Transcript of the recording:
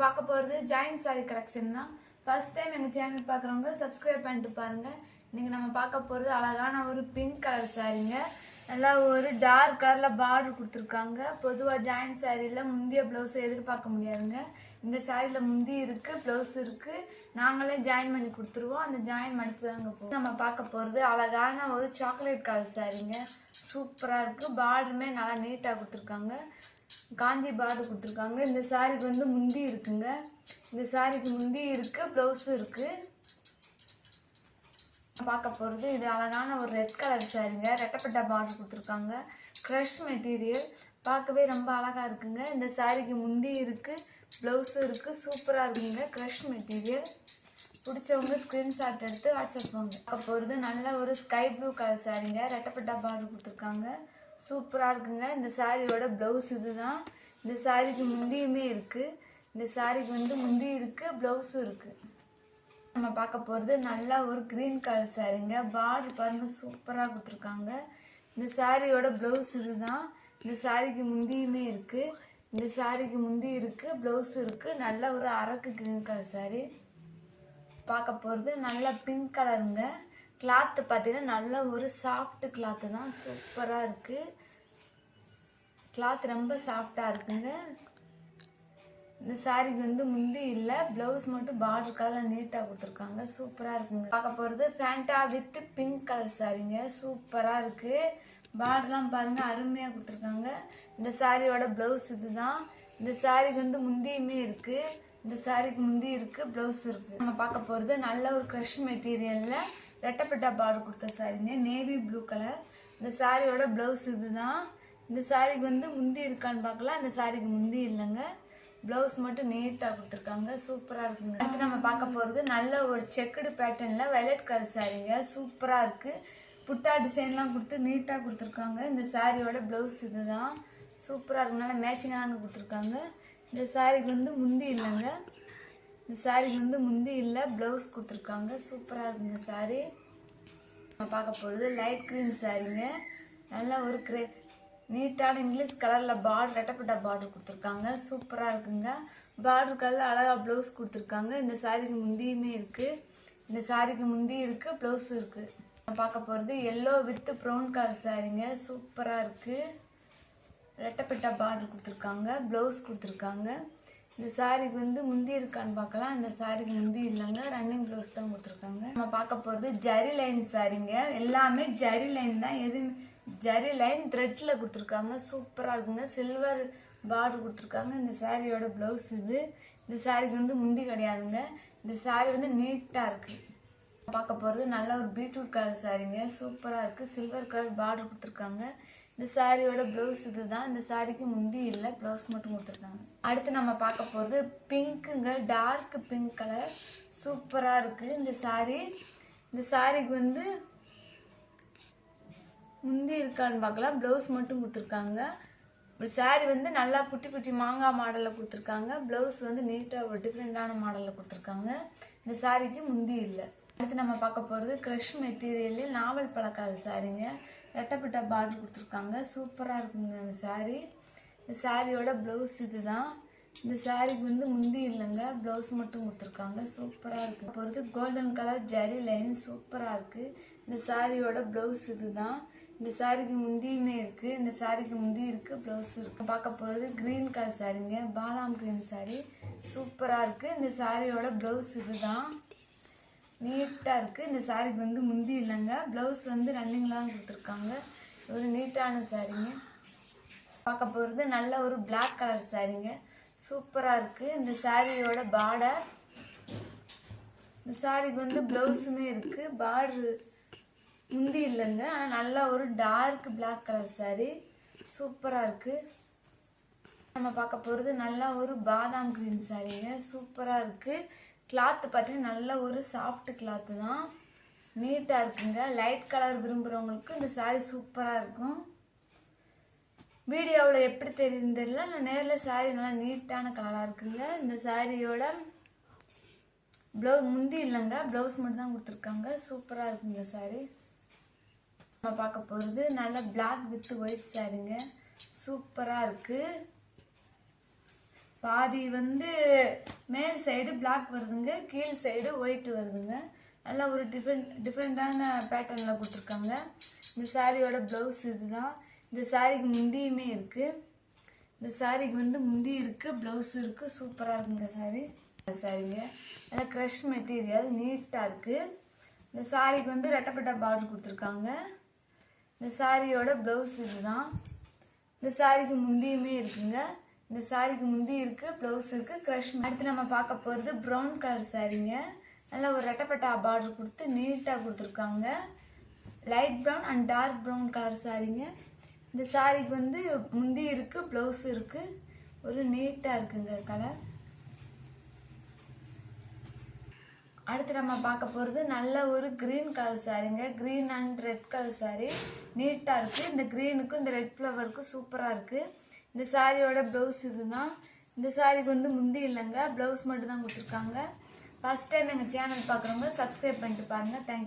பார்க்க போகிறது joint sorry collection தான். ஃபர்ஸ்ட் டைம் எங்கள் சேனல் பார்க்குறவங்க சப்ஸ்கிரைப் பண்ணிட்டு பாருங்கள். இன்றைக்கி நம்ம பார்க்க போகிறது அழகான ஒரு பிங்க் கலர் சாரீங்க. நல்லா ஒரு டார்க் கலரில் பார்டர் கொடுத்துருக்காங்க. பொதுவாக ஜாயின்ட் சாரியில் முந்திய ப்ளவுஸை எதிர்பார்க்க முடியாதுங்க. இந்த சாரியில் முந்தி இருக்குது, ப்ளவுஸ் இருக்குது. நாங்களே ஜாயின் பண்ணி கொடுத்துருவோம். அந்த ஜாயின் மடிப்பு தாங்க போகும். நம்ம பார்க்க போகிறது அழகான ஒரு சாக்லேட் கலர் சாரீங்க. சூப்பராக இருக்குது. பார்டருமே நல்லா நீட்டாக கொடுத்துருக்காங்க. காஞ்சி பார்டர் கொடுத்துருக்காங்க. இந்த சாரிக்கு வந்து முந்தி இருக்குங்க. இந்த சாரிக்கு முந்தி இருக்குது, ப்ளவுஸும் இருக்குது. பார்க்க போகிறது இது அழகான ஒரு ரெட் கலர் சாரிங்க. ரெட்டப்பட்ட பார்டர் கொடுத்துருக்காங்க. க்ரஷ் மெட்டீரியல் பார்க்கவே ரொம்ப அழகாக இருக்குங்க. இந்த சாரிக்கு முந்தி இருக்குது, ப்ளவுஸும் இருக்குது. சூப்பராக இருக்குங்க. க்ரஷ் மெட்டீரியல் பிடிச்சவங்க ஸ்க்ரீன்ஷாட் எடுத்து வாட்ஸ்அப் வாங்க. பார்க்க போகிறது நல்ல ஒரு ஸ்கை ப்ளூ கலர் சாரிங்க. ரெட்டப்பட்ட பார்டர் கொடுத்துருக்காங்க. சூப்பராக இருக்குங்க. இந்த சாரியோட ப்ளவுஸ் இது தான். இந்த சாரிக்கு முந்தியுமே இருக்குது. இந்த சாரிக்கு வந்து முந்தி இருக்குது, ப்ளவுஸும் இருக்குது. நம்ம பார்க்க போகிறது நல்லா ஒரு க்ரீன் கலர் சாரிங்க. பார்டர் பாருங்கள், சூப்பராக கொடுத்துருக்காங்க. இந்த சாரியோட ப்ளவுஸ் இது தான். இந்த சாரிக்கு முந்தியுமே இருக்குது. இந்த சாரிக்கு முந்தி இருக்குது, ப்ளவுஸும் இருக்குது. நல்ல ஒரு அரக்கு க்ரீன் கலர் சாரி. பார்க்க போகிறது நல்ல பிங்க் கலருங்க. கிளாத்து பார்த்தீங்கன்னா நல்ல ஒரு சாஃப்ட் கிளாத்து தான். சூப்பராக இருக்குது. கிளாத் ரொம்ப சாஃப்டாக இருக்குங்க. இந்த சாரிக்கு வந்து முந்தி இல்லை, ப்ளவுஸ் மட்டும் பார்டர் கலரில் நீட்டாக கொடுத்துருக்காங்க. சூப்பராக இருக்குங்க. பார்க்க போகிறது ஃபேண்டா வித் பிங்க் கலர் சாரிங்க. சூப்பராக இருக்குது. பார்டர்லாம் பாருங்கள், அருமையாக கொடுத்துருக்காங்க. இந்த சாரியோட ப்ளவுஸ் இது தான். இந்த சாரிக்கு வந்து முந்தியுமே இருக்குது. இந்த சாரிக்கு முந்தி இருக்குது, ப்ளவுஸ் இருக்குது. நம்ம பார்க்க போகிறது நல்ல ஒரு க்ரஷ் மெட்டீரியலில் ரெட்டப்பட்டா பார்டர் கொடுத்த சாரிங்க. Navy blue colour. இந்த சாரியோட ப்ளவுஸ் இது தான். இந்த சாரிக்கு வந்து முந்தி இருக்கான்னு பார்க்கலாம். இந்த சாரிக்கு முந்தி இல்லைங்க, ப்ளவுஸ் மட்டும் நீட்டாக கொடுத்துருக்காங்க. சூப்பராக இருக்குங்க. அடுத்து நம்ம பார்க்க போகிறது நல்ல ஒரு செக்குடு பேட்டர்னில் வயலட் கலர் சாரிங்க. சூப்பராக இருக்குது. புட்டா டிசைன்லாம் கொடுத்து நீட்டாக கொடுத்துருக்காங்க. இந்த சாரியோட ப்ளவுஸ் இது தான். சூப்பராக இருக்கு. நல்லா மேட்சிங்காக தாங்க கொடுத்துருக்காங்க. இந்த சாரிக்கு வந்து முந்தி இல்லைங்க. இந்த சாரிக்கு வந்து முந்தி இல்லை, ப்ளவுஸ் கொடுத்துருக்காங்க. சூப்பராக இருக்குங்க சாரி. நம்ம பார்க்க போகிறது லைட் க்ரீன் சாரிங்க. நல்லா ஒரு நீட்டான இங்கிலீஷ் கலரில் பார்டர் ரெட்டப்பட்ட பார்டர் கொடுத்துருக்காங்க. சூப்பராக இருக்குங்க. பார்டர் கலரில் அழகாக ப்ளவுஸ் கொடுத்துருக்காங்க. இந்த சாரிக்கு முந்தியுமே இருக்குது. இந்த சாரிக்கு முந்தி இருக்குது, ப்ளவுஸும் இருக்குது. நம்ம பார்க்க போகிறது எல்லோ வித் ப்ரௌன் கலர் சாரிங்க. சூப்பராக இருக்குது. ரெட்டப்பட்ட பார்டர் கொடுத்துருக்காங்க, ப்ளவுஸ் கொடுத்துருக்காங்க. இந்த சாரிக்கு வந்து முந்தி இருக்கான்னு பார்க்கலாம். இந்த சாரிக்கு முந்தி இல்லைங்க, ரன்னிங் ப்ளவுஸ் தான் கொடுத்துருக்காங்க. நம்ம பார்க்க போகிறது ஜரி லைன் சாரிங்க. எல்லாமே ஜரி லைன் தான். எதுவுமே ஜரி லைன் த்ரெட்டில் கொடுத்துருக்காங்க. சூப்பராக இருக்குங்க. சில்வர் பார்டர் கொடுத்துருக்காங்க. இந்த சாரியோட ப்ளவுஸ் இது. இந்த சாரிக்கு வந்து முந்தி கிடையாதுங்க. இந்த சாரி வந்து நீட்டாக இருக்குது. பார்க்க போகிறது நல்ல ஒரு பீட்ரூட் கலர் சாரிங்க. சூப்பராக இருக்குது. சில்வர் கலர் பார்டர் கொடுத்துருக்காங்க. இந்த சாரியோட ப்ளவுஸ் இது தான். இந்த சாரிக்கு முந்தி இல்லை, ப்ளவுஸ் மட்டும் கொடுத்துருக்காங்க. அடுத்து நம்ம பார்க்க போகிறது பிங்க்குங்க. Dark pink colour. சூப்பராக இருக்குது இந்த சாரி. இந்த சாரிக்கு வந்து முந்தி இருக்கான்னு பார்க்கலாம். ப்ளவுஸ் மட்டும் கொடுத்துருக்காங்க. சாரி வந்து நல்லா குட்டி குட்டி மாங்காய் மாடலில் கொடுத்துருக்காங்க. ப்ளவுஸ் வந்து நீட்டாக ஒரு டிஃப்ரெண்டான மாடலில் கொடுத்துருக்காங்க. இந்த சாரிக்கு முந்தி இல்லை. அடுத்து நம்ம பார்க்க போகிறது க்ரஷ் மெட்டீரியலில் நாவல் பழ கலர் சாரிங்க. ரெட்டப்பட்ட பார்டர் கொடுத்துருக்காங்க. சூப்பராக இருக்குங்க இந்த சாரி. இந்த சாரியோட ப்ளவுஸ் இது தான். இந்த சாரிக்கு வந்து முந்தி இல்லைங்க, ப்ளவுஸ் மட்டும் கொடுத்துருக்காங்க. சூப்பராக இருக்குது. போகிறது கோல்டன் கலர் ஜரி லைன். சூப்பராக இருக்குது. இந்த சாரியோட ப்ளவுஸ் இது தான். இந்த சாரிக்கு முந்தியுமே இருக்குது. இந்த சாரிக்கு முந்தி இருக்குது, ப்ளவுஸ் இருக்குது. பார்க்க போகிறது க்ரீன் கலர் சாரிங்க. பாதாம் க்ரீன் சாரி. சூப்பராக இருக்குது. இந்த சாரியோட ப்ளவுஸ் இது தான். நீட்டாக இருக்குது. இந்த சாரிக்கு வந்து முந்தி இல்லைங்க, ப்ளவுஸ் வந்து ரன்னிங்கில் தான் கொடுத்துருக்காங்க. ஒரு நீட்டான சாரிங்க. பார்க்க போகிறது நல்ல ஒரு பிளாக் கலர் சாரிங்க. சூப்பராக இருக்குது. இந்த சாரியோட பார்டர். இந்த சாரிக்கு வந்து ப்ளவுஸுமே இருக்குது. பார்டரு முந்தி இல்லைங்க, ஆனால் நல்ல ஒரு டார்க் பிளாக் கலர் சாரி. சூப்பராக இருக்குது. நம்ம பார்க்க போகிறது நல்லா ஒரு பாதாம் க்ரீன் சாரிங்க. சூப்பராக இருக்குது. கிளாத்து பார்த்தீங்கன்னா நல்ல ஒரு சாஃப்ட் கிளாத்து தான். நீட்டாக இருக்குங்க. லைட் கலர் விரும்புகிறவங்களுக்கு இந்த சாரி சூப்பராக இருக்கும். வீடியோவில் எப்படி தெரியுதுன்னு தெரியல, நான் நேரில் சாரி நல்லா நீட்டான கலராக இருக்குங்க. இந்த சாரியோட முந்தி இல்லைங்க, ப்ளவுஸ் மட்டும் தான் கொடுத்துருக்காங்க. சூப்பராக இருக்குங்க சாரி. நம்ம பார்க்க போகிறது நல்ல பிளாக் வித் ஒயிட் சாரிங்க. சூப்பராக இருக்குது. பாதி வந்து மேல் சைடு பிளாக் வருதுங்க, கீழ் சைடு ஒயிட் வருதுங்க. நல்லா ஒரு டிஃப்ரெண்டான பேட்டர்னில் கொடுத்துருக்காங்க. இந்த சாரியோட ப்ளவுஸ் இதுதான். இந்த சாரிக்கு முந்தியுமே இருக்குது. இந்த சாரிக்கு வந்து முந்தி இருக்குது, ப்ளவுஸ் இருக்குது. சூப்பராக இருக்குங்க சாரிங்க. நல்லா க்ரஷ் மெட்டீரியல், நீட்டாக இருக்குது. இந்த சாரிக்கு வந்து ரெட்டப்பட்ட பார்டர் கொடுத்துருக்காங்க. இந்த சாரியோட ப்ளவுஸ் இதுதான். இந்த சாரிக்கு முந்தியுமே இருக்குங்க. இந்த சாரிக்கு முந்தி இருக்குது, ப்ளவுஸ் இருக்குது, க்ரஷ். அடுத்து நம்ம பார்க்க போகிறது ப்ரௌன் கலர் சாரிங்க. நல்லா ஒரு ரெட்டப்பட்ட பார்டர் கொடுத்து நீட்டாக கொடுத்துருக்காங்க. Light brown and dark brown colour சாரிங்க. இந்த சாரிக்கு வந்து முந்தி இருக்குது, ப்ளவுஸ் இருக்குது. ஒரு நீட்டாக இருக்குங்க கலர். அடுத்து நம்ம பார்க்க போகிறது நல்ல ஒரு க்ரீன் கலர் சாரிங்க. Green and red colour sorry நீட்டாக இருக்குது. இந்த க்ரீனுக்கும் இந்த ரெட் ஃப்ளவருக்கும் சூப்பராக இருக்குது. இந்த சாரியோட ப்ளவுஸ் இதுதான். இந்த சாரிக்கு வந்து முந்தி இல்லைங்க, ப்ளவுஸ் மட்டும் தான் கொடுத்துருக்காங்க. ஃபர்ஸ்ட் டைம் எங்கள் சேனல் பார்க்குறவங்க சப்ஸ்கிரைப் பண்ணிட்டு பாருங்கள். தேங்க்யூ.